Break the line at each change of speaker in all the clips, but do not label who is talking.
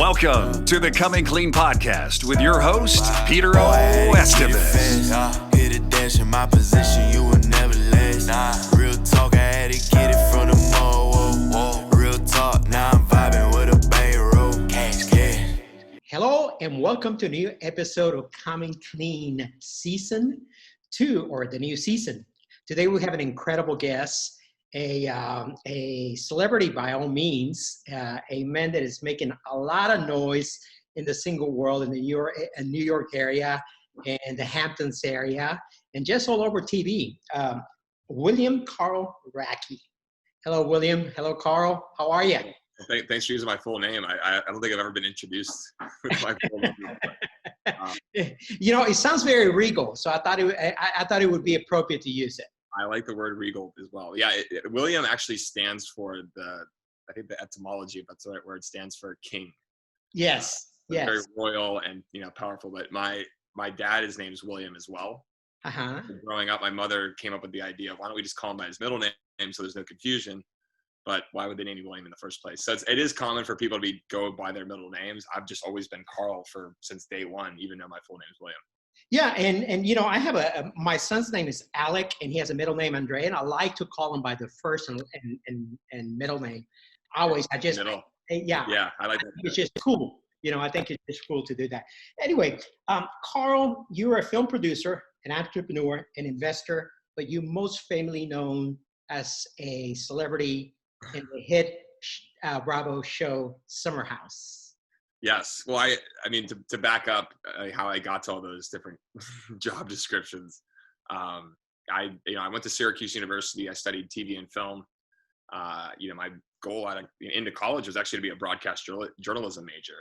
Welcome to the Coming Clean podcast with your host, Peter O. Estevez.
Hit a dash in my position, you will never last. Real talk, I had to get it from the mall. Real talk, now I'm vibing with a bankroll. Cash.
Hello and welcome to a new episode of Coming Clean Season 2, or the new season. Today we have an incredible guest, a celebrity by all means, a man that is making a lot of noise in the single world in the New York area and the Hamptons area and just all over TV. William Carl Radke. Hello, William. Hello, Carl. How are you?
Thanks for using my full name. I don't think I've ever been introduced with my full name.
It sounds very regal, so I thought it would be appropriate to use it.
I like the word regal as well. Yeah, William actually stands for I think the etymology, if that's the right word, stands for king.
Yes, yes.
Very royal and powerful. But my dad, his name's William as well.
Uh-huh.
Growing up, my mother came up with the idea of why don't we just call him by his middle name so there's no confusion. But why would they name you William in the first place? So it is common for people to go by their middle names. I've just always been Carl since day one, even though my full name is William.
Yeah, and I have my son's name is Alec, and he has a middle name Andre, and I like to call him by the first and middle name. Always,
Yeah, I like that.
It's just cool. I think it's just cool to do that. Anyway, Carl, you're a film producer, an entrepreneur, an investor, but you're most famously known as a celebrity in the hit Bravo show Summer House.
Yes. Well, I mean, to back up how I got to all those different job descriptions, I went to Syracuse University. I studied TV and film. My goal into college was actually to be a broadcast journalism major.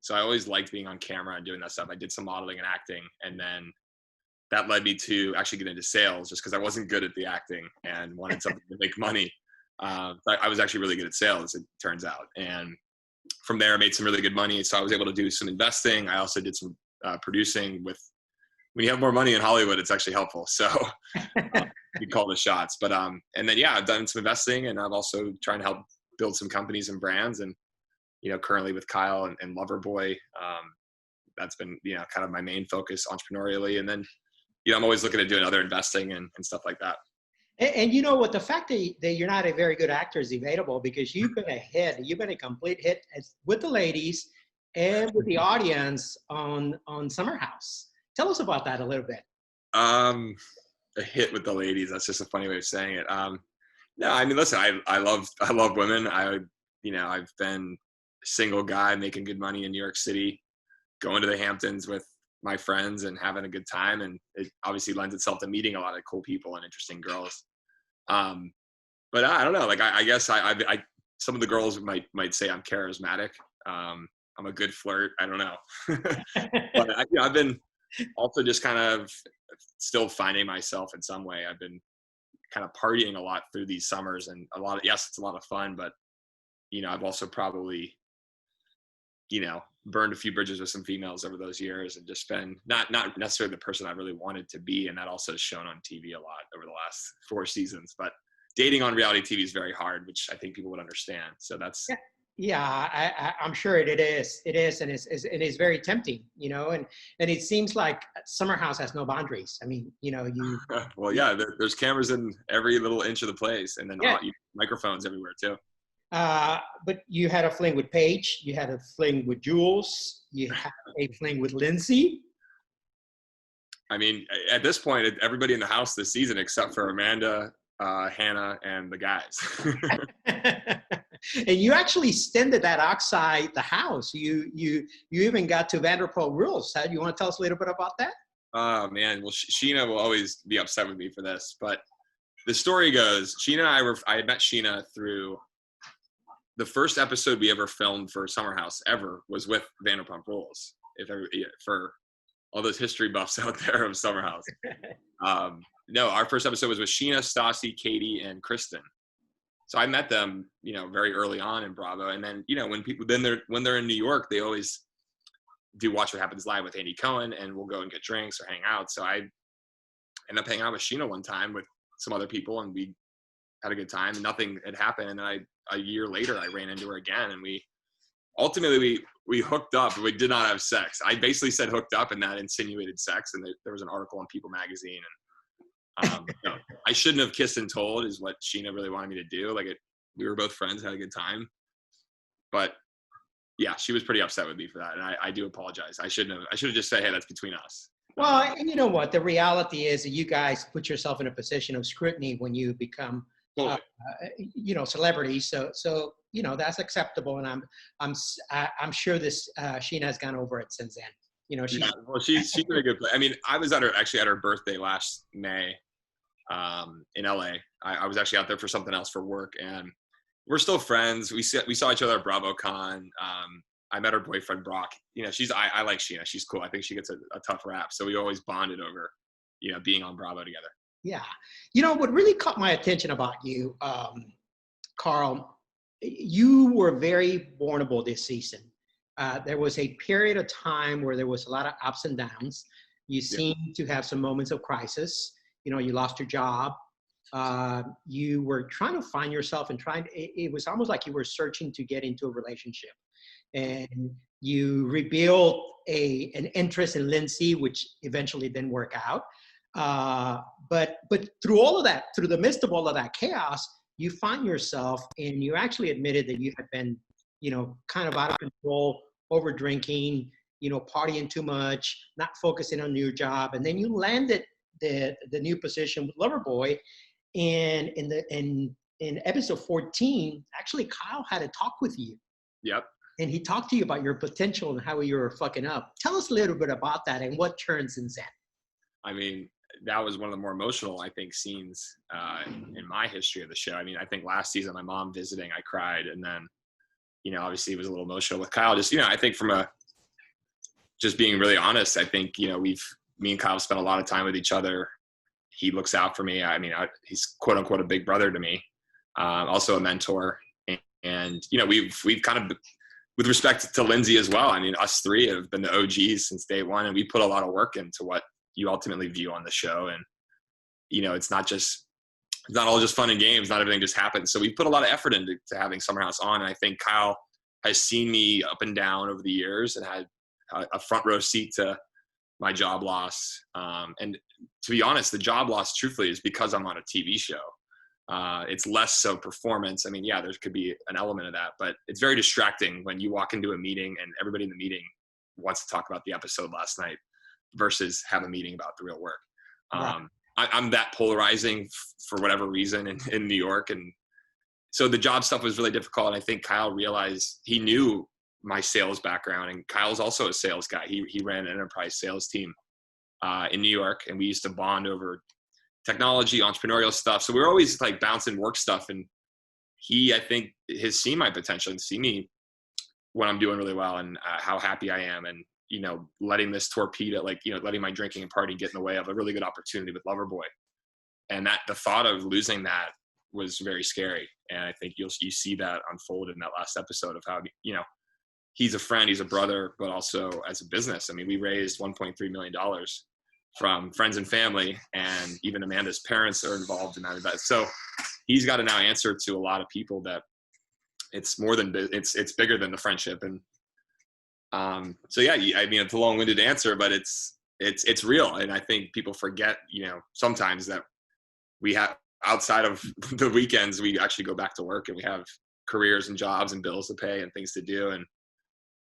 So I always liked being on camera and doing that stuff. I did some modeling and acting, and then that led me to actually get into sales just because I wasn't good at the acting and wanted something to make money. I was actually really good at sales, it turns out. And from there, I made some really good money. So I was able to do some investing. I also did some producing when you have more money in Hollywood, it's actually helpful. So you call the shots. But, and then, I've done some investing, and I've also trying to help build some companies and brands. And, currently with Kyle and LoverBoy, that's been, kind of my main focus entrepreneurially. And then, I'm always looking at doing other investing and stuff like that.
And what, the fact that you're not a very good actor is debatable because you've been a complete hit with the ladies and with the audience on Summer House. Tell us about that a little bit.
A hit with the ladies. That's just a funny way of saying it. No, I mean, listen, I love women. I've been a single guy making good money in New York City, going to the Hamptons with my friends and having a good time, and it obviously lends itself to meeting a lot of cool people and interesting girls. But I don't know, like I guess I some of the girls might say I'm charismatic. I'm a good flirt. I don't know. But I've been also just kind of still finding myself in some way. I've been kind of partying a lot through these summers, and it's a lot of fun, but I've also probably burned a few bridges with some females over those years and just been not necessarily the person I really wanted to be. And that also is shown on TV a lot over the last 4 seasons, but dating on reality TV is very hard, which I think people would understand. So that's,
I'm sure it is. It is. And it's very tempting, and it seems like Summer House has no boundaries. I mean, you.
Well, there's cameras in every little inch of the place, and then microphones everywhere too.
But you had a fling with Paige, you had a fling with Jules, you had a fling with Lindsay.
I mean, at this point, everybody in the house this season, except for Amanda, Hannah, and the guys.
And you actually extended that outside the house. You even got to Vanderpump Rules. Do you want to tell us a little bit about that?
Oh, man. Well, Sheena will always be upset with me for this. But the story goes, Sheena and I had met Sheena through the first episode we ever filmed for Summer House ever was with Vanderpump Rules. For all those history buffs out there of Summer House. No, our first episode was with Sheena, Stassi, Katie, and Kristen. So I met them, very early on in Bravo. And then, when they're in New York, they always do Watch What Happens Live with Andy Cohen, and we'll go and get drinks or hang out. So I ended up hanging out with Sheena one time with some other people, and we had a good time. Nothing had happened. And then a year later, I ran into her again, and we ultimately we hooked up, but we did not have sex. I basically said hooked up, and that insinuated sex. And there was an article on People magazine, and I shouldn't have kissed and told is what Sheena really wanted me to do. Like we were both friends, had a good time, but yeah, she was pretty upset with me for that, and I do apologize. I should have just said, hey, that's between us.
Well, and you know what? The reality is that you guys put yourself in a position of scrutiny when you become, celebrities. So that's acceptable, and I'm sure this Sheena has gone over it since then.
She's doing a good play. I mean, I was at her birthday last May, in LA. I was actually out there for something else for work, and we're still friends. We saw each other at BravoCon. I met her boyfriend, Brock. I like Sheena. She's cool. I think she gets a tough rap. So we always bonded over, being on Bravo together.
Yeah. What really caught my attention about you, Carl, you were very vulnerable this season. There was a period of time where there was a lot of ups and downs. You seemed to have some moments of crisis. You lost your job. You were trying to find yourself and it was almost like you were searching to get into a relationship, and you revealed an interest in Lindsay, which eventually didn't work out. But through all of that, through the midst of all of that chaos, you find yourself, and you actually admitted that you had been, kind of out of control, over drinking, partying too much, not focusing on your job. And then you landed the new position with LoverBoy. And in episode 14, actually Kyle had a talk with you.
Yep.
And he talked to you about your potential and how you were fucking up. Tell us a little bit about that and what turned since then.
I mean, that was one of the more emotional, I think, scenes in my history of the show. I mean, I think last season, my mom visiting, I cried. And then, obviously it was a little emotional with Kyle. Just, I think just being really honest, I think, me and Kyle spent a lot of time with each other. He looks out for me. I mean, he's quote unquote a big brother to me, also a mentor. And we've kind of, with respect to Lindsay as well, I mean, us three have been the OGs since day one, and we put a lot of work into what you ultimately view on the show. And, it's not all just fun and games. Not everything just happens. So we put a lot of effort into having Summer House on. And I think Kyle has seen me up and down over the years and had a front row seat to my job loss. And to be honest, the job loss truthfully is because I'm on a TV show. It's less so performance. I mean, yeah, there could be an element of that, but it's very distracting when you walk into a meeting and everybody in the meeting wants to talk about the episode last night versus have a meeting about the real work.
Right.
I'm that polarizing for whatever reason in New York. And so the job stuff was really difficult. And I think Kyle realized, he knew my sales background, and Kyle's also a sales guy. He ran an enterprise sales team in New York, and we used to bond over technology, entrepreneurial stuff. So we were always like bouncing work stuff. And he, I think, has seen my potential and seen me when I'm doing really well and how happy I am. And, letting this torpedo, letting my drinking and partying get in the way of a really good opportunity with LoverBoy. And that the thought of losing that was very scary. And I think you see that unfold in that last episode of how, he's a friend, he's a brother, but also as a business. I mean, we raised $1.3 million from friends and family, and even Amanda's parents are involved in that. So he's got to now answer to a lot of people that it's more than, it's bigger than the friendship. And so yeah, I mean, it's a long-winded answer, but it's real. And I think people forget, sometimes that we have, outside of the weekends, we actually go back to work and we have careers and jobs and bills to pay and things to do. And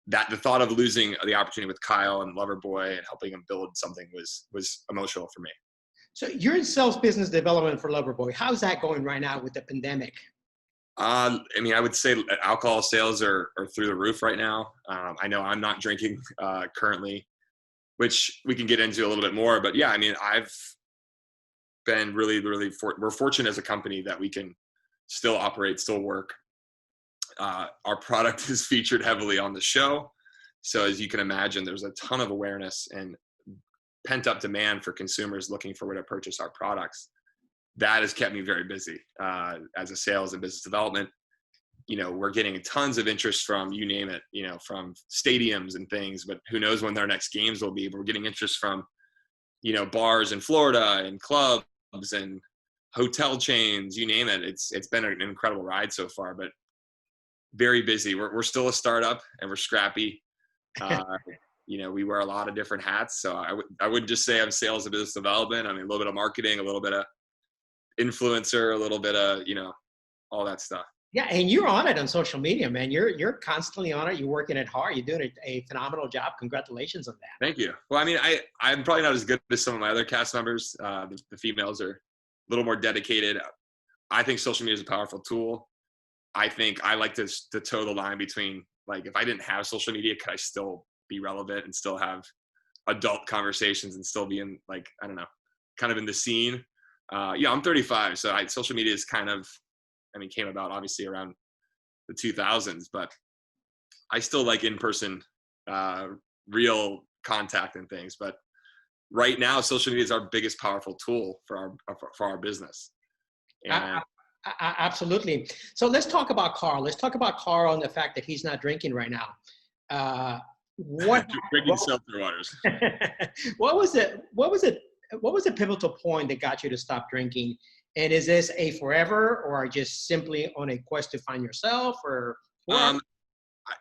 that the thought of losing the opportunity with Kyle and LoverBoy and helping him build something was emotional for me.
So you're in sales business development for LoverBoy. How's that going right now with the pandemic?
I mean, I would say alcohol sales are through the roof right now. I know I'm not drinking currently, which we can get into a little bit more. But yeah, I mean, I've been we're fortunate as a company that we can still operate, still work. Our product is featured heavily on the show. So as you can imagine, there's a ton of awareness and pent up demand for consumers looking for where to purchase our products. That has kept me very busy as a sales and business development. We're getting tons of interest from, you name it, from stadiums and things, but who knows when their next games will be. But we're getting interest from, bars in Florida and clubs and hotel chains, you name it. It's been an incredible ride so far, but very busy. We're still a startup and we're scrappy. We wear a lot of different hats. So I wouldn't just say I'm sales and business development. I mean, a little bit of marketing, a little bit of influencer, a little bit of, all that stuff.
Yeah, and you're on it on social media, man. You're constantly on it. You're working it hard. You're doing a phenomenal job. Congratulations on that.
Thank you. Well, I mean, I'm probably not as good as some of my other cast members. The females are a little more dedicated. I think social media is a powerful tool. I think I like to toe the line between, like, if I didn't have social media, could I still be relevant and still have adult conversations and still be in, like, I don't know, kind of in the scene. I'm 35, so social media is kind of, came about obviously around the 2000s, but I still like in-person, real contact and things. But right now, social media is our biggest powerful tool for our business. And
absolutely. So let's talk about Carl. Let's talk about Carl and the fact that he's not drinking right now.
Drinking seltzer waters.
What was the pivotal point that got you to stop drinking? And is this a forever, or just simply on a quest to find yourself, or what?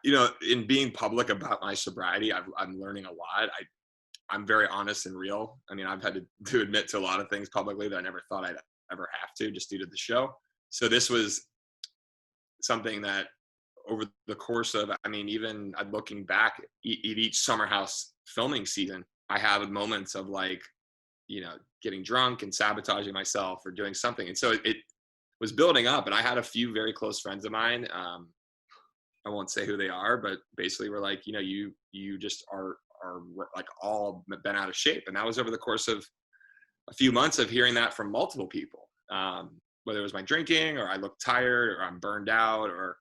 In being public about my sobriety, I'm learning a lot. I'm very honest and real. I mean, I've had to admit to a lot of things publicly that I never thought I'd ever have to, just due to the show. So this was something that over the course of, even looking back at each summer house filming season, I have moments of, like, getting drunk and sabotaging myself or doing something. And so it was building up, and I had a few very close friends of mine. I won't say who they are, but basically we're like, you just are like all been out of shape. And that was over the course of a few months of hearing that from multiple people, whether it was my drinking, or I look tired, or I'm burned out, or,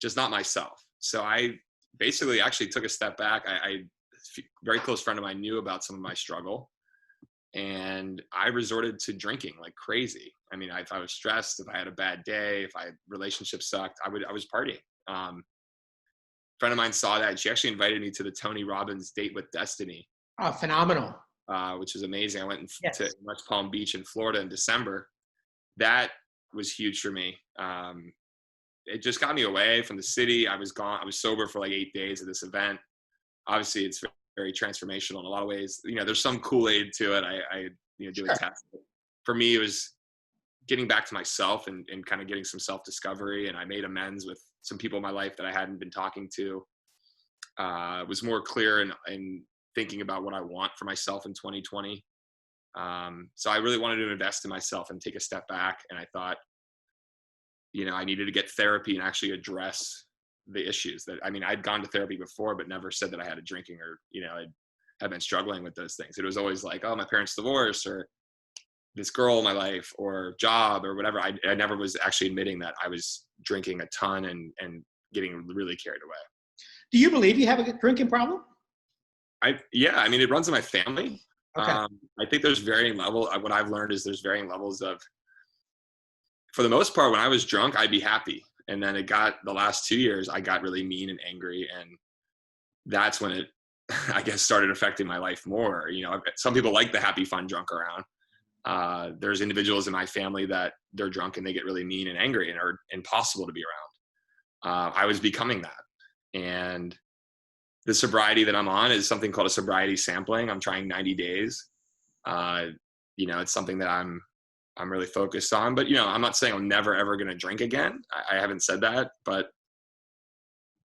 just not myself. So I basically actually took a step back. A very close friend of mine knew about some of my struggle, and I resorted to drinking like crazy. If I was stressed, if I had a bad day, if relationship sucked, I was partying. A friend of mine saw that, and she actually invited me to the Tony Robbins Date with Destiny.
Oh, phenomenal.
Which was amazing. I went
Yes.
to West Palm Beach in Florida in December. That was huge for me. It just got me away from the city. I was gone. I was sober for like 8 days at this event. Obviously, it's very transformational in a lot of ways. There's some Kool-Aid to it. I do a test. For me, it was getting back to myself and kind of getting some self-discovery. And I made amends with some people in my life that I hadn't been talking to. Was more clear in thinking about what I want for myself in 2020. So I really wanted to invest in myself and take a step back. And I thought, I needed to get therapy and actually address the issues that, I'd gone to therapy before, but never said that I had a drinking or, I had been struggling with those things. It was always like, oh, my parents divorced, or this girl in my life, or job, or whatever. I never was actually admitting that I was drinking a ton and getting really carried away.
Do you believe you have a drinking problem?
It runs in my family.
Okay.
I think there's varying levels. What I've learned is there's varying levels of, for the most part, when I was drunk, I'd be happy. And then the last 2 years, I got really mean and angry. And that's when it, I guess, started affecting my life more. Some people like the happy, fun drunk around. There's individuals in my family that they're drunk and they get really mean and angry and are impossible to be around. I was becoming that. And the sobriety that I'm on is something called a sobriety sampling. I'm trying 90 days. It's something that I'm really focused on, but I'm not saying I'm never, ever going to drink again. I haven't said that, but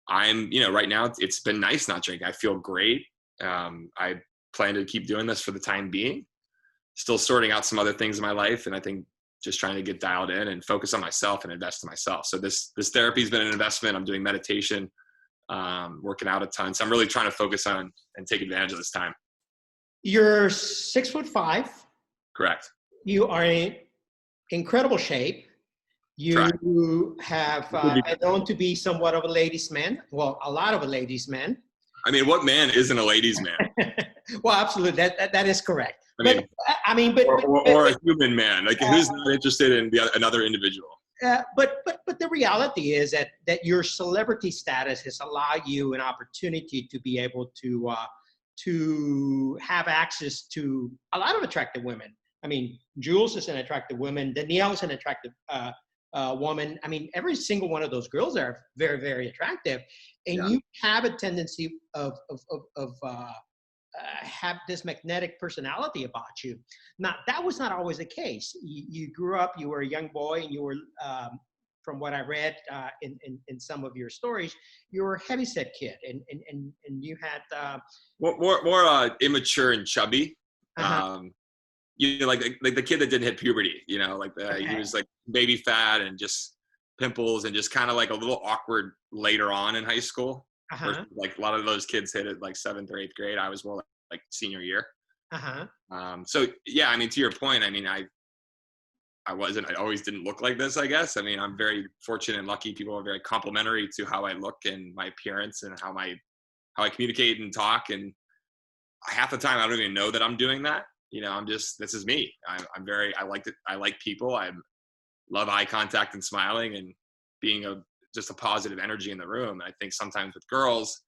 I'm, right now it's been nice not drinking. I feel great. I plan to keep doing this for the time being, still sorting out some other things in my life. And I think just trying to get dialed in and focus on myself and invest in myself. So this therapy has been an investment. I'm doing meditation, working out a ton. So I'm really trying to focus on and take advantage of this time.
You're 6'5".
Correct.
You are in incredible shape. You have been known to be somewhat of a ladies' man. Well, a lot of a ladies' man.
What man isn't a ladies' man?
Well, absolutely. That is correct.
Or a human man. Like, who's not interested in another individual?
But the reality is that your celebrity status has allowed you an opportunity to be able to have access to a lot of attractive women. Jules is an attractive woman. Danielle is an attractive woman. I mean, every single one of those girls are very, very attractive, and
Yeah.
you have a tendency of have this magnetic personality about you. Now, that was not always the case. You grew up, you were a young boy, and you were, from what I read in some of your stories, you were a heavyset kid, and you had
More immature and chubby.
uh-huh.
You know, like the kid that didn't hit puberty. You know, like he
Okay.
was like baby fat and just pimples and just kind of like a little awkward later on in high school.
Uh-huh.
Versus, like a lot of those kids hit it like 7th or 8th grade. I was more like senior year.
Uh-huh.
So yeah, I mean, to your point, I mean, I always didn't look like this, I guess. I mean, I'm very fortunate and lucky. People are very complimentary to how I look and my appearance and how I communicate and talk. And half the time I don't even know that I'm doing that. You know, this is me. I like people. I love eye contact and smiling and being just a positive energy in the room. And I think sometimes with girls,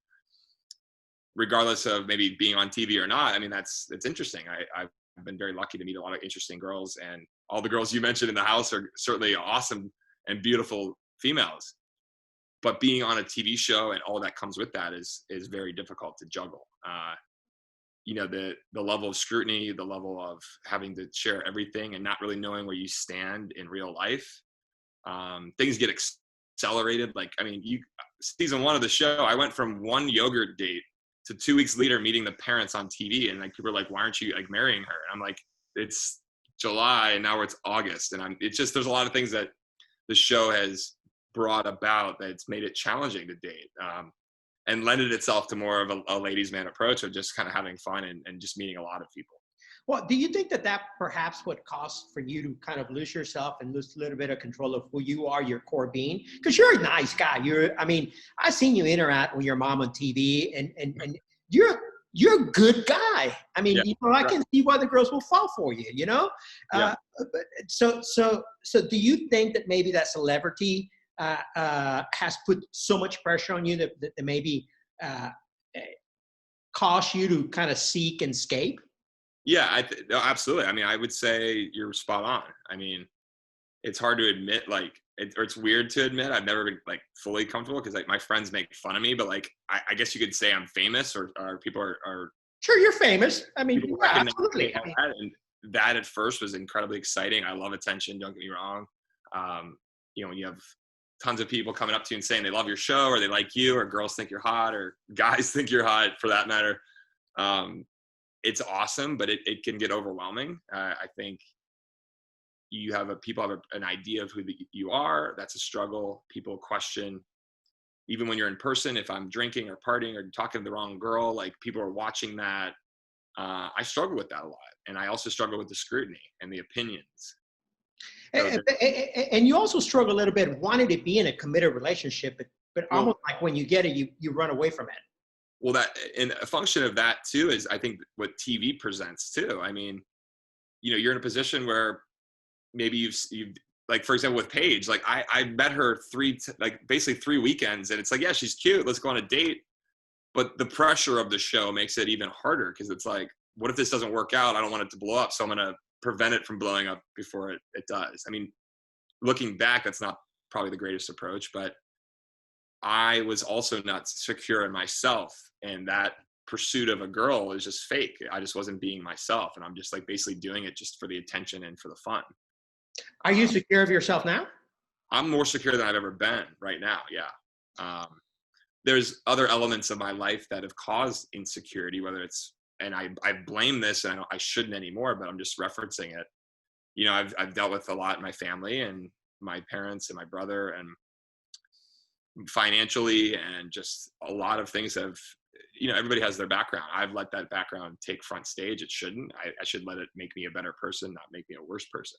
regardless of maybe being on TV or not, I mean, it's interesting. I've been very lucky to meet a lot of interesting girls, and all the girls you mentioned in the house are certainly awesome and beautiful females. But being on a TV show and all that comes with that is very difficult to juggle. You know, the level of scrutiny, the level of having to share everything and not really knowing where you stand in real life. Things get accelerated. Like, I mean, season 1 of the show, I went from one yogurt date to 2 weeks later meeting the parents on TV, and like people are like, "Why aren't you like marrying her?" And I'm like, "It's July and now it's August," and it's just there's a lot of things that the show has brought about that's made it challenging to date. And lended itself to more of a ladies' man approach of just kind of having fun and just meeting a lot of people.
Well, do you think that perhaps would cause for you to kind of lose yourself and lose a little bit of control of who you are, your core being? Because you're a nice guy. I mean, I've seen you interact with your mom on TV, and you're a good guy. I mean,
Yeah,
you know, I
right.
can see why the girls will fall for you. You know,
Yeah.
so do you think that maybe that celebrity has put so much pressure on you that maybe uh, cause you to kind of seek and escape?
Yeah, no, absolutely. I mean, I would say you're spot on. I mean, it's hard to admit, like, or it's weird to admit. I've never been like fully comfortable because like my friends make fun of me, but like I guess you could say I'm famous, or people are
Sure, you're famous. I mean,
people
yeah,
recognize me
absolutely.
and all that, and that at first was incredibly exciting. I love attention. Don't get me wrong. You know, when you have tons of people coming up to you and saying they love your show or they like you, or girls think you're hot, or guys think you're hot for that matter. It's awesome, but it can get overwhelming. I think people have an idea of who you are. That's a struggle. People question, even when you're in person, if I'm drinking or partying or talking to the wrong girl, like people are watching that. I struggle with that a lot. And I also struggle with the scrutiny and the opinions. So
And you also struggle a little bit wanting to be in a committed relationship, but almost like when you get it, you run away from it.
well, that, and a function of that too is I think what TV presents too. I mean, you know, you're in a position where maybe you've like, for example, with Paige, like I met her basically 3 weekends, and it's like, yeah, she's cute, let's go on a date. But the pressure of the show makes it even harder, because it's like, what if this doesn't work out? I don't want it to blow up, so I'm going to prevent it from blowing up before it does. I mean, looking back, that's not probably the greatest approach, but I was also not secure in myself, and that pursuit of a girl is just fake. I just wasn't being myself, and I'm just like basically doing it just for the attention and for the fun.
Are you secure of yourself now?
I'm more secure than I've ever been right now. Yeah. There's other elements of my life that have caused insecurity, whether it's, and I blame this, and I shouldn't anymore, but I'm just referencing it. You know, I've dealt with a lot in my family and my parents and my brother, and financially, and just a lot of things have, you know, everybody has their background. I've let that background take front stage. It shouldn't. I should let it make me a better person, not make me a worse person.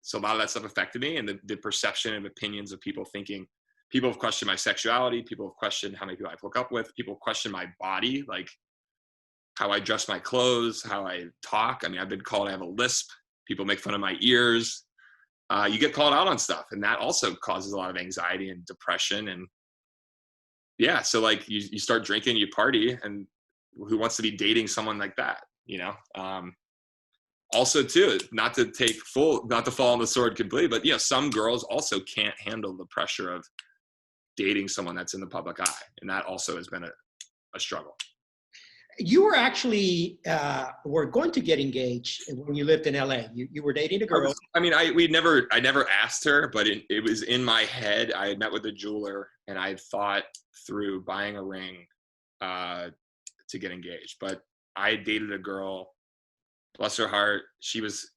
So a lot of that stuff affected me, and the perception and opinions of people thinking, people have questioned my sexuality. People have questioned how many people I've hooked up with. People question my body, like how I dress my clothes, how I talk. I mean, I've been called, I have a lisp. People make fun of my ears. You get called out on stuff, and that also causes a lot of anxiety and depression. And yeah, so like you start drinking, you party, and who wants to be dating someone like that, you know? also too, not to fall on the sword completely, but you know, some girls also can't handle the pressure of dating someone that's in the public eye. And that also has been a struggle.
You were actually were going to get engaged when you lived in LA. You were dating a girl.
I never asked her, but it was in my head. I had met with a jeweler and I had thought through buying a ring to get engaged. But I dated a girl, bless her heart. She was,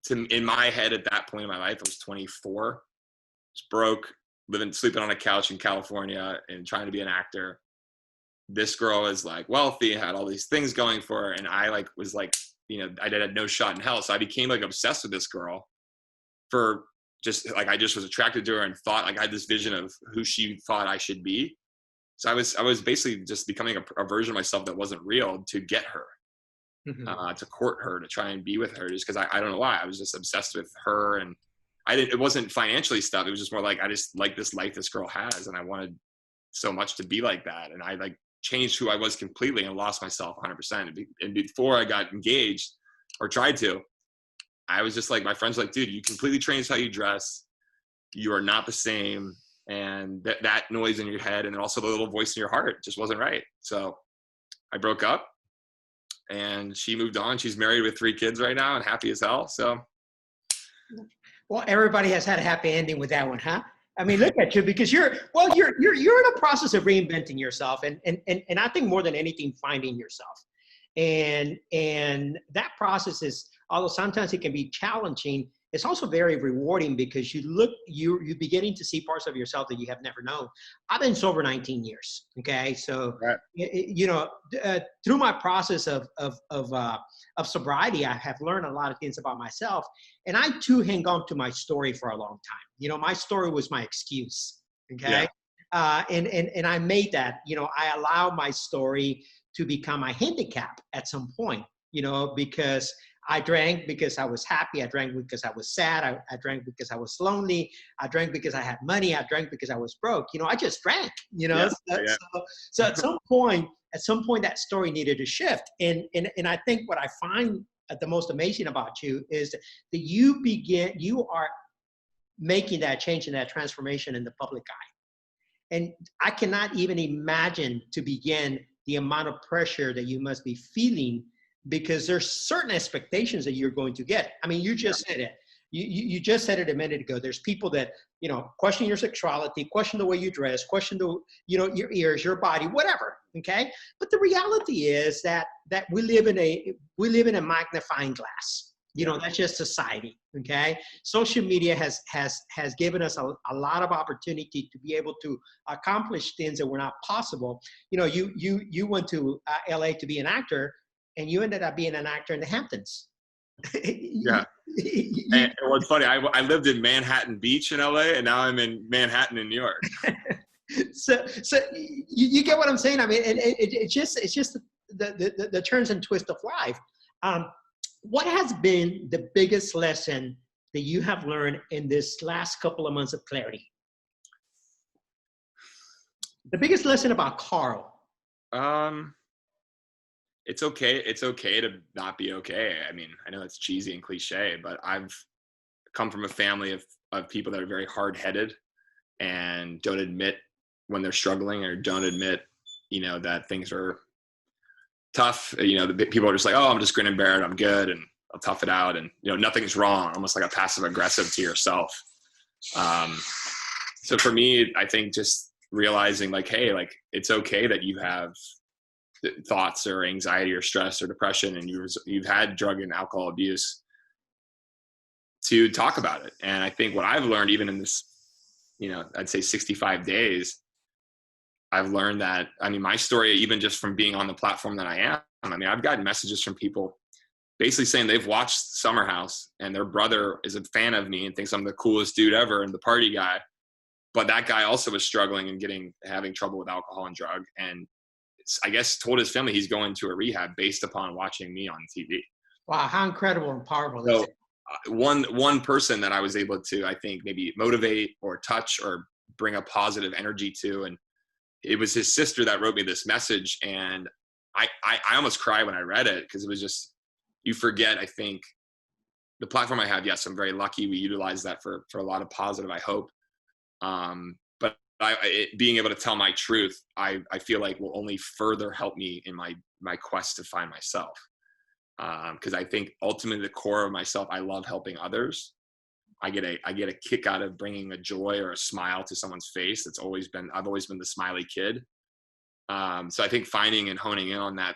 in my head at that point in my life, I was 24, was broke, sleeping on a couch in California and trying to be an actor. This girl is like wealthy, had all these things going for her. And I was you know, I had no shot in hell. So I became like obsessed with this girl for just like, I just was attracted to her and thought like I had this vision of who she thought I should be. So I was basically just becoming a version of myself that wasn't real to get her, to court her, to try and be with her, just because I don't know why. I was just obsessed with her, and it wasn't financially stuff. It was just more like, I just like this life this girl has, and I wanted so much to be like that. And I changed who I was completely and lost myself 100%. And before I got engaged or tried to, I was just like, my friends were like, dude, you completely changed how you dress. You are not the same. And that noise in your head, and also the little voice in your heart, just wasn't right. So I broke up, and she moved on. She's married with 3 kids right now and happy as hell. So.
Well, everybody has had a happy ending with that one, huh? I mean, look at you, because you're in a process of reinventing yourself, and I think more than anything, finding yourself. And that process is, although sometimes it can be challenging, it's also very rewarding, because you're beginning to see parts of yourself that you have never known. I've been sober 19 years. Okay. So, right. You know, through my process of sobriety, I have learned a lot of things about myself, and I too hang on to my story for a long time. You know, my story was my excuse. Okay. Yeah. And I made that, you know, I allow my story to become my handicap at some point, you know, because I drank because I was happy. I drank because I was sad. I drank because I was lonely. I drank because I had money. I drank because I was broke. You know, I just drank, you know. Yeah. So at some point, that story needed to shift. And I think what I find the most amazing about you is that you are making that change and that transformation in the public eye. And I cannot even imagine to begin the amount of pressure that you must be feeling, because there's certain expectations that you're going to get. I mean, you just said it. You just said it a minute ago. There's people that, you know, question your sexuality, question the way you dress, question you know, your ears, your body, whatever. Okay. But the reality is that we live in a magnifying glass. You know, that's just society. Okay. Social media has given us a lot of opportunity to be able to accomplish things that were not possible. You know, you went to LA to be an actor, and you ended up being an actor in the Hamptons.
Yeah. And what's funny, I lived in Manhattan Beach in LA, and now I'm in Manhattan in New York.
so you get what I'm saying? I mean, it's just the turns and twists of life. What has been the biggest lesson that you have learned in this last couple of months of clarity? The biggest lesson about Carl?
It's okay to not be okay. I mean, I know it's cheesy and cliche, but I've come from a family of people that are very hard-headed and don't admit when they're struggling, or don't admit, you know, that things are tough. You know, the people are just like, oh, I'm just grin and bear it, I'm good, and I'll tough it out, and, you know, nothing's wrong, almost like a passive aggressive to yourself. So for me, I think just realizing like, hey, like, it's okay that you have thoughts or anxiety or stress or depression, and you've had drug and alcohol abuse, to talk about it. And I think what I've learned, even in this, you know, I'd say 65 days, I've learned that, I mean, my story, even just from being on the platform that I am, I mean, I've gotten messages from people basically saying they've watched Summer House and their brother is a fan of me and thinks I'm the coolest dude ever and the party guy. But that guy also was struggling and having trouble with alcohol and drug. And I guess told his family he's going to a rehab based upon watching me on TV.
Wow, how incredible and powerful
so,
is it?
One person that I was able to, I think, maybe motivate or touch or bring a positive energy to, and it was his sister that wrote me this message, and I almost cried when I read it, because it was just, you forget, I think, the platform I have, yes, I'm very lucky. We utilize that for a lot of positive, I hope. But being able to tell my truth, I feel like will only further help me in my quest to find myself. Because I think ultimately the core of myself, I love helping others. I get a kick out of bringing a joy or a smile to someone's face. I've always been the smiley kid. So I think finding and honing in on that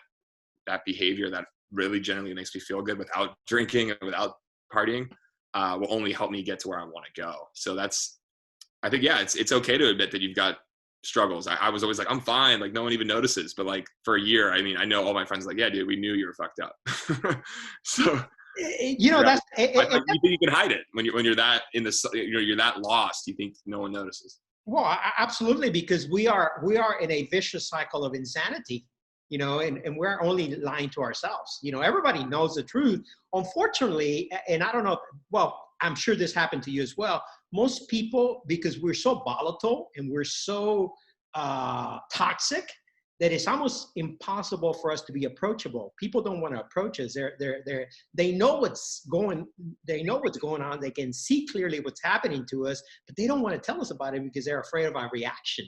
behavior that really genuinely makes me feel good without drinking and without partying will only help me get to where I want to go. So I think, yeah, it's okay to admit that you've got struggles. I was always like, I'm fine. Like no one even notices. But like for a year, I mean, I know all my friends are like, yeah, dude, we knew you were fucked up. So,
That's,
you think you can hide it when you're that you're that lost. You think no one notices.
well, absolutely, because we are in a vicious cycle of insanity, and we're only lying to ourselves. Everybody knows the truth. Unfortunately, and I don't know, well, I'm sure this happened to you as well. Most people, because we're so volatile and we're so toxic, that it's almost impossible for us to be approachable. People don't want to approach us. They know what's going on. They can see clearly what's happening to us, but they don't want to tell us about it because they're afraid of our reaction.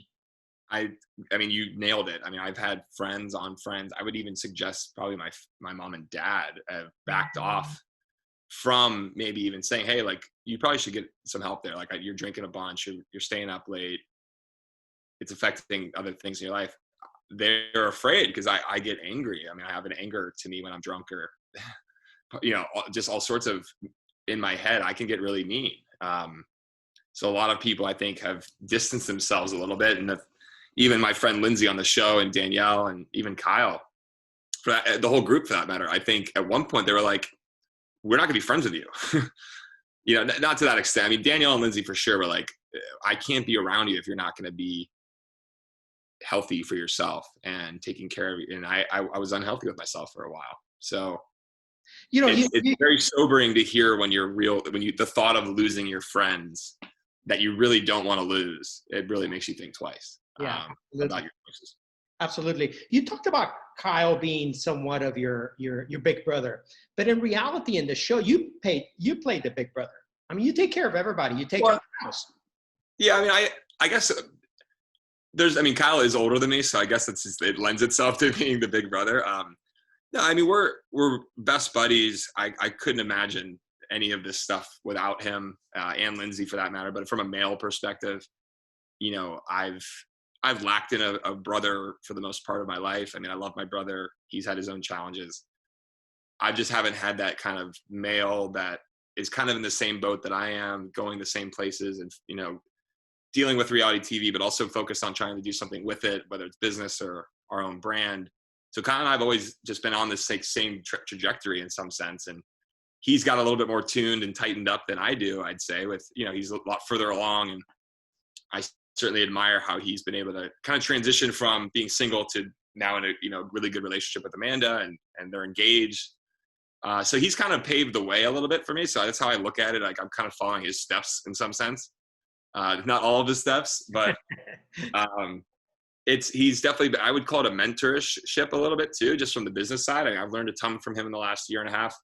I mean, you nailed it. I mean, I've had friends on friends. I would even suggest probably my mom and dad have backed off from maybe even saying, hey, like you probably should get some help there. Like you're drinking a bunch, you're staying up late. It's affecting other things in your life. They're afraid because I get angry. I mean, I have an anger to me when I'm drunk or, just all sorts of in my head, I can get really mean. So a lot of people I think have distanced themselves a little bit. And even my friend Lindsay on the show and Danielle and even Kyle, the whole group for that matter, I think at one point they were like, we're not gonna be friends with you. Not to that extent. I mean, Danielle and Lindsay for sure were like, I can't be around you if you're not gonna be healthy for yourself and taking care of you. And I was unhealthy with myself for a while. So, it's very sobering to hear when the thought of losing your friends that you really don't want to lose, it really makes you think twice about your choices.
Absolutely. You talked about Kyle being somewhat of your big brother, but in reality, in the show, you played the big brother. I mean, you take care of everybody. You take care of the house.
Yeah, I mean, I guess Kyle is older than me, so I guess it lends itself to being the big brother. No, I mean, we're best buddies. I couldn't imagine any of this stuff without him and Lindsay for that matter. But from a male perspective, I've lacked in a brother for the most part of my life. I mean, I love my brother. He's had his own challenges. I just haven't had that kind of male that is kind of in the same boat that I am, going the same places and, dealing with reality TV, but also focused on trying to do something with it, whether it's business or our own brand. So Kyle and I have always just been on this same trajectory in some sense. And he's got a little bit more tuned and tightened up than I do, I'd say, with, he's a lot further along. And I certainly admire how he's been able to kind of transition from being single to now in a, really good relationship with Amanda and they're engaged. So he's kind of paved the way a little bit for me. So that's how I look at it. Like I'm kind of following his steps in some sense. Not all of his steps, but he's definitely, I would call it a mentorship a little bit too, just from the business side. I've learned a ton from him in the last year and a half.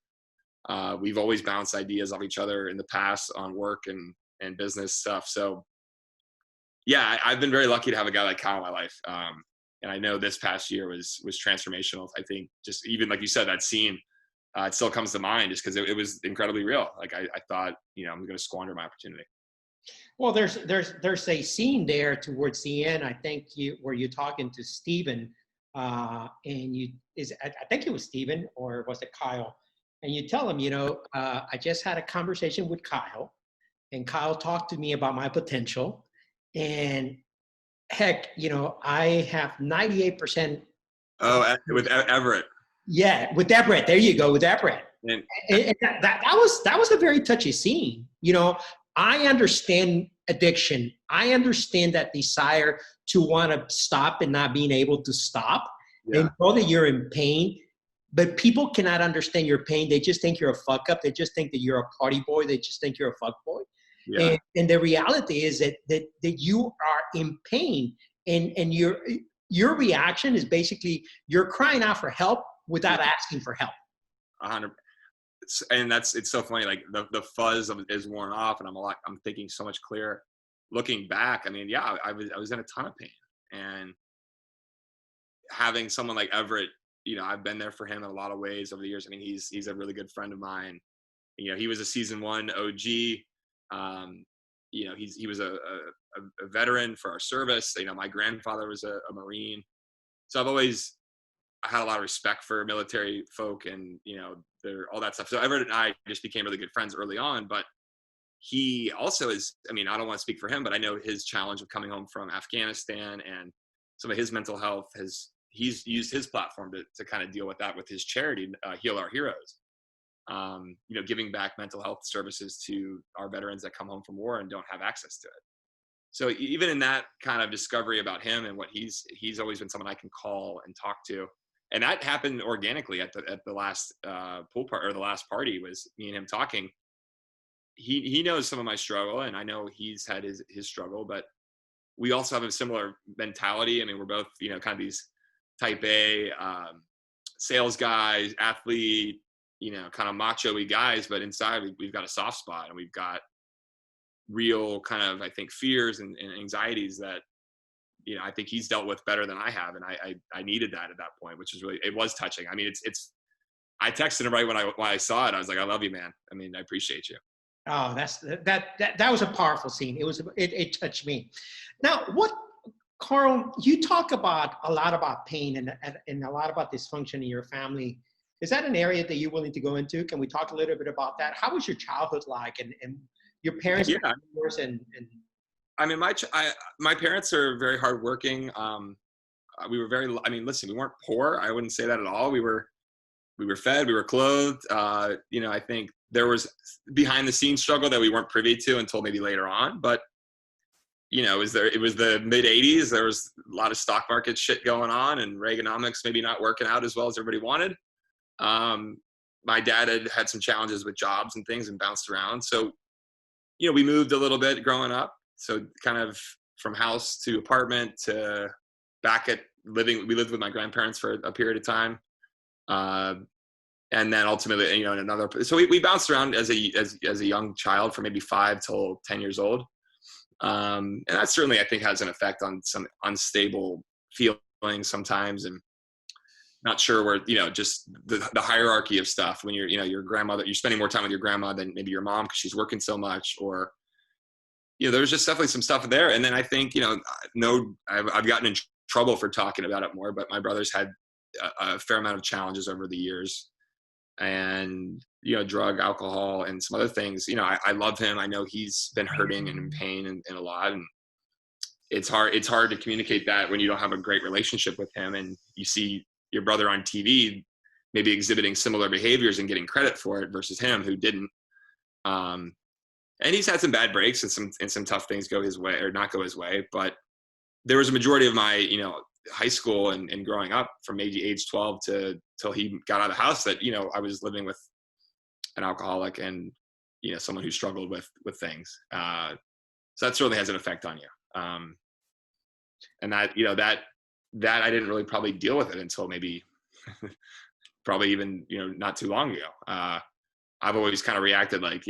We've always bounced ideas off each other in the past on work and business stuff. So yeah, I've been very lucky to have a guy like Kyle in my life. And I know this past year was transformational. I think just even like you said, that scene, it still comes to mind just because it was incredibly real. Like I thought, I'm going to squander my opportunity.
Well, there's a scene there towards the end. I think where you're talking to Steven, and I think it was Steven or was it Kyle? And you tell him, I just had a conversation with Kyle, and Kyle talked to me about my potential, and heck, I have 98%.
Oh, with Everett.
Yeah, with Everett. There you go, with Everett. And that was a very touchy scene. I understand addiction. I understand that desire to want to stop and not being able to stop. Yeah. And know that you're in pain, but people cannot understand your pain. They just think you're a fuck up. They just think that you're a party boy. They just think you're a fuck boy. Yeah. And the reality is that you are in pain, and your reaction is basically you're crying out for help without asking for help.
100. and it's so funny, like the fuzz is worn off, and I'm thinking so much clearer looking back. I mean, yeah, I was in a ton of pain, and having someone like Everett, I've been there for him in a lot of ways over the years. I mean, he's a really good friend of mine. He was a season 1 OG. He was a veteran for our service. My grandfather was a Marine. So I've always had a lot of respect for military folk, and, all that stuff. So Everett and I just became really good friends early on, but he also is, I mean, I don't want to speak for him, but I know his challenge of coming home from Afghanistan and some of his mental health he's used his platform to kind of deal with that with his charity, Heal Our Heroes. Giving back mental health services to our veterans that come home from war and don't have access to it. So even in that kind of discovery about him and what he's always been someone I can call and talk to. And that happened organically at the last pool party, or the last party, was me and him talking. He knows some of my struggle, and I know he's had his struggle, but we also have a similar mentality. I mean, we're both, kind of these type A sales guys, athlete, kind of macho-y guys, but inside we've got a soft spot, and we've got real kind of, I think, fears and anxieties that, I think he's dealt with better than I have. And I needed that at that point, which is really, it was touching. I mean, I texted him right when I saw it. I was like, I love you, man. I mean, I appreciate you.
Oh, that was a powerful scene. It touched me. Now, Carl, you talk a lot about pain and a lot about dysfunction in your family. Is that an area that you're willing to go into? Can we talk a little bit about that? How was your childhood like, and your parents?
Yeah.
and
I mean, my parents are very hardworking. We were listen, we weren't poor. I wouldn't say that at all. We were fed, we were clothed. I think there was behind the scenes struggle that we weren't privy to until maybe later on. But, it was the mid 80s. There was a lot of stock market shit going on, and Reaganomics maybe not working out as well as everybody wanted. My dad had some challenges with jobs and things and bounced around. So, we moved a little bit growing up. So kind of from house to apartment to back at living. We lived with my grandparents for a period of time. And then ultimately, in another, so we bounced around as a young child from maybe 5 till 10 years old. And that certainly, I think, has an effect on some unstable feelings sometimes, and not sure where, just the hierarchy of stuff when you're, your grandmother, you're spending more time with your grandma than maybe your mom because she's working so much, or, there's just definitely some stuff there. And then I think, I've gotten in trouble for talking about it more, but my brother's had a fair amount of challenges over the years, and, drug, alcohol, and some other things. I love him. I know he's been hurting and in pain and a lot, and it's hard to communicate that when you don't have a great relationship with him, and you see your brother on TV maybe exhibiting similar behaviors and getting credit for it versus him who didn't. And he's had some bad breaks and some tough things go his way or not go his way. But there was a majority of my, high school and growing up from maybe age 12 till he got out of the house that, I was living with an alcoholic and, someone who struggled with things. So that certainly has an effect on you. And that I didn't really probably deal with it until maybe probably even, not too long ago. I've always kind of reacted like,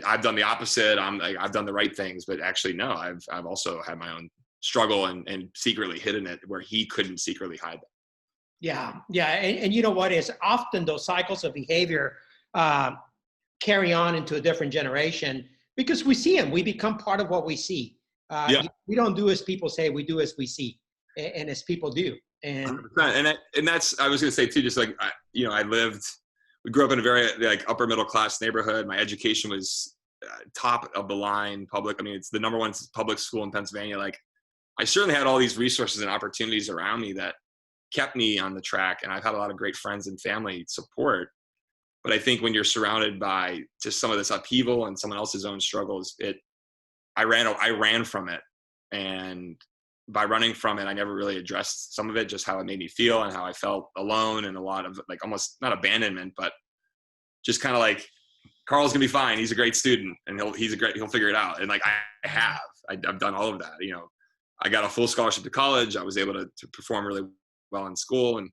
I've done the opposite. I've done the right things, but actually, no, I've also had my own struggle and secretly hidden it where he couldn't secretly hide it.
Yeah. And you know what is often those cycles of behavior carry on into a different generation because we see them. We become part of what we see. We don't do as people say, we do as we see, and as people do. And
that's, I was going to say too, just like, we grew up in a very upper middle class neighborhood. My education was top of the line public. I mean, it's the #1 public school in Pennsylvania. I certainly had all these resources and opportunities around me that kept me on the track. And I've had a lot of great friends and family support. But I think when you're surrounded by just some of this upheaval and someone else's own struggles, I ran from it. And by running from it, I never really addressed some of it, just how it made me feel and how I felt alone, and a lot of almost not abandonment, but just kind of Carl's gonna be fine. He's a great student and he'll figure it out. And I've done all of that. I got a full scholarship to college. I was able to perform really well in school, and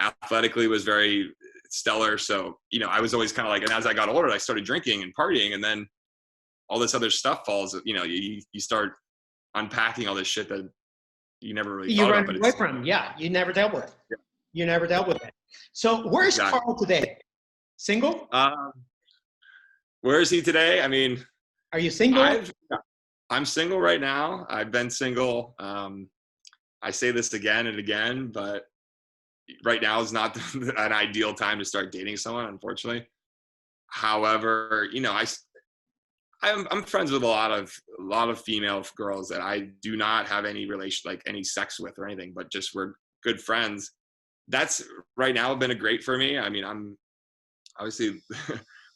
athletically was very stellar. So, I was always kind of like, and as I got older, I started drinking and partying, and then all this other stuff falls, you start unpacking all this shit that you never really
You
thought
run
about.
away from, yeah, you never dealt with it.
Yeah.
You never dealt with it. So where's
Exactly.
Carl today? Single?
Where is he today? I mean,
Are you single?
I'm single right now. I've been single. I say this again and again, but right now is not an ideal time to start dating someone, unfortunately. However, I'm friends with a lot of female girls that I do not have any relation, like any sex with or anything, but just we're good friends. That's right now been a great for me. I mean, I'm obviously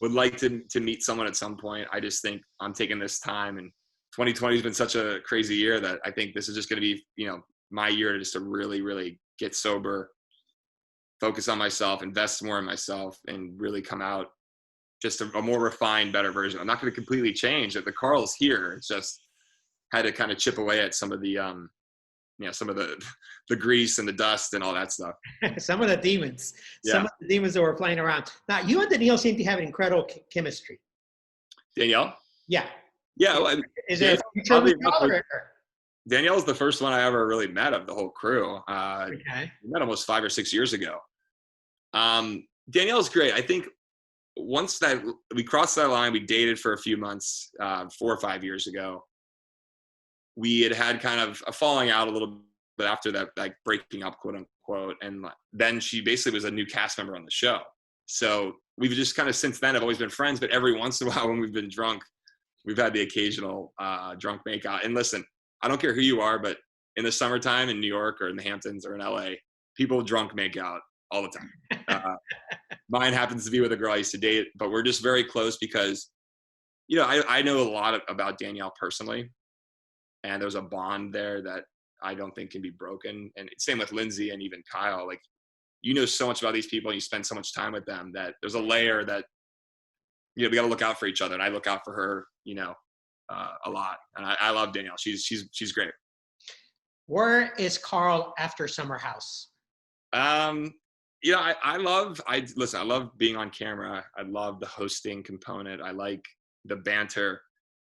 would like to meet someone at some point. I just think I'm taking this time, and 2020 has been such a crazy year that I think this is just going to be, my year to just to really, really get sober, focus on myself, invest more in myself, and really come out just a more refined, better version. I'm not going to completely change it. The Carl's here. It's just had to kind of chip away at some of the, some of the grease and the dust and all that stuff.
Some of the demons.
Yeah.
Some of the demons that were playing around. Now, you and Danielle seem to have incredible chemistry.
Danielle?
Yeah.
Yeah. Well,
Is there a future with her?
Danielle's the first one I ever really met of the whole crew.
Okay.
We met almost 5 or 6 years ago. Danielle's great. I think once that we crossed that line, we dated for a few months, 4 or 5 years ago. We had kind of a falling out a little bit after that, like breaking up, quote unquote. And then she basically was a new cast member on the show. So we've just kind of since then have always been friends, but every once in a while when we've been drunk, we've had the occasional drunk makeout. And listen, I don't care who you are, but in the summertime in New York or in the Hamptons or in LA, people drunk make out all the time. Mine happens to be with a girl I used to date, but we're just very close because, I know a lot about Danielle personally, and there's a bond there that I don't think can be broken. And same with Lindsay and even Kyle. Like, so much about these people and you spend so much time with them that there's a layer that, we got to look out for each other. And I look out for her, a lot. And I love Danielle. She's great.
Where is Carl after Summer House?
I love being on camera. I love the hosting component. I like the banter.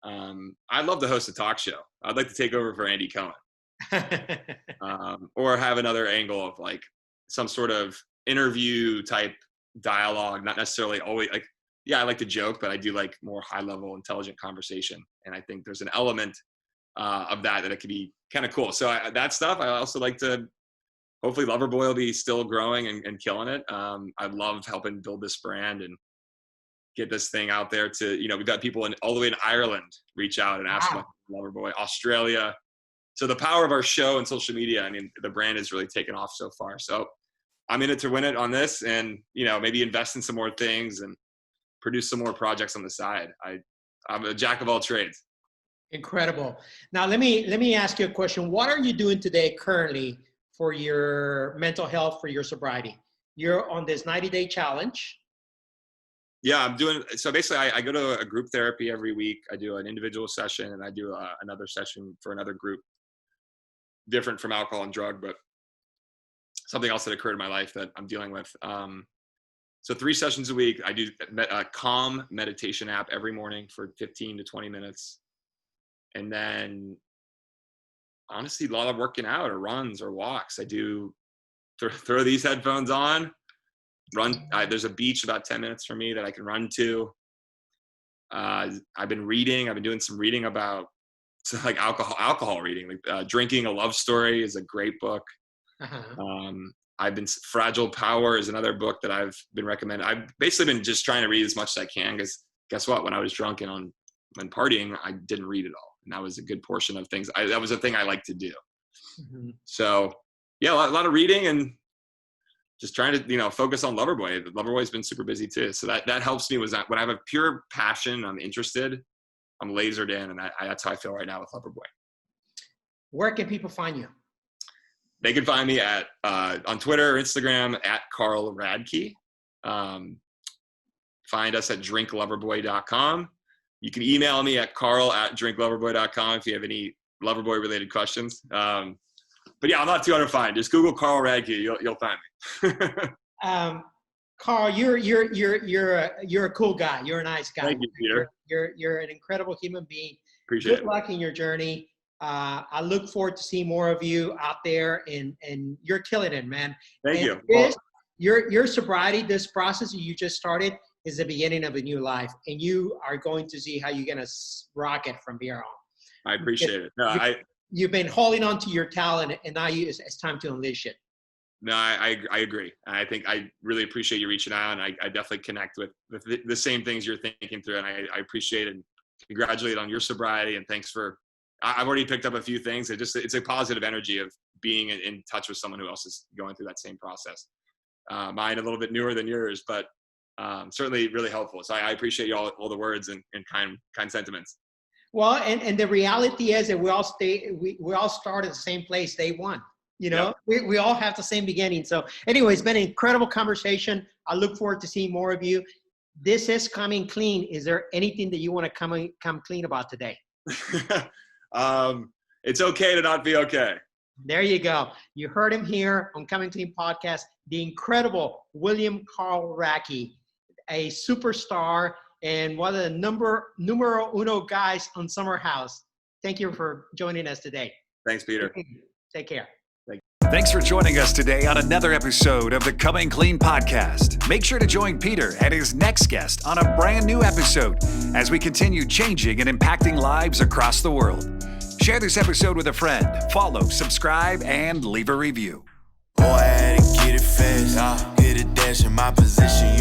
I'd love to host a talk show. I'd like to take over for Andy Cohen. Or have another angle of like some sort of interview type dialogue, not necessarily always like, I like to joke, but I do like more high level, intelligent conversation. And I think there's an element of that it could be kind of cool. So that stuff, I also like to, hopefully LoverBoy will be still growing and killing it. I love helping build this brand and get this thing out there to, we've got people all the way in Ireland reach out and ask about LoverBoy, Australia. So the power of our show and social media, I mean, the brand has really taken off so far. So I'm in it to win it on this and, maybe invest in some more things and produce some more projects on the side. I'm a jack of all trades.
Incredible. Now, let me ask you a question. What are you doing today currently for your mental health, for your sobriety? You're on this 90-day challenge.
Yeah, I'm doing, so basically I go to a group therapy every week. I do an individual session and I do another session for another group, different from alcohol and drug, but something else that occurred in my life that I'm dealing with. So 3 sessions a week. I do a calm meditation app every morning for 15 to 20 minutes. And then honestly, a lot of working out or runs or walks. I do throw these headphones on, run. There's a beach about 10 minutes from me that I can run to. I've been reading. I've been doing some reading about like alcohol reading. Like, Drinking a Love Story is a great book.
Uh-huh.
I've been Fragile Power is another book that I've been recommending. I've basically been just trying to read as much as I can because guess what? When I was drunk and when partying, I didn't read it all. And that was a good portion of things. That was a thing I like to do.
Mm-hmm.
So yeah, a lot of reading and just trying to, focus on LoverBoy. LoverBoy's been super busy too. So that helps me when I have a pure passion, I'm interested, I'm lasered in. And that's how I feel right now with LoverBoy.
Where can people find you?
They can find me at on Twitter or Instagram at Carl Radke. Find us at drinkloverboy.com. You can email me at carl@drinkloverboy.com if you have any LoverBoy related questions. But yeah, I'm not too hard to find. Just Google Carl Radke. You'll find me.
Carl, you're a cool guy. You're a nice guy.
Thank you, Peter.
You're an incredible human being.
Appreciate
Good
it.
luck in your journey. I look forward to seeing more of you out there, and you're killing it, man.
Thank
and
you.
This, your sobriety, this process that you just started, is the beginning of a new life, and you are going to see how you're gonna rock it from here on.
I appreciate it. No,
You've been holding on to your talent, and now it's time to unleash it.
No, I agree. I think I really appreciate you reaching out, and I definitely connect with the same things you're thinking through, and I appreciate it and congratulate on your sobriety, and thanks for, I've already picked up a few things. It's a positive energy of being in touch with someone who else is going through that same process. Mine a little bit newer than yours, but certainly really helpful. So I appreciate you all the words and kind sentiments.
Well, and the reality is that we all start at the same place day one. You know, yep. we all have the same beginning. So anyway, it's been an incredible conversation. I look forward to seeing more of you. This is Coming Clean. Is there anything that you want to come clean about today?
It's okay to not be okay.
There you go. You heard him here on Coming Clean Podcast, the incredible William Carl Radke, a superstar and one of the numero uno guys on Summer House. Thank you for joining us today.
Thanks, Peter.
Take care.
Thanks for joining us today on another episode of the Coming Clean Podcast. Make sure to join Peter and his next guest on a brand new episode as we continue changing and impacting lives across the world. Share this episode with a friend, follow, subscribe, and leave a review.
Boy, I had to get it fast. Get a dash in my position.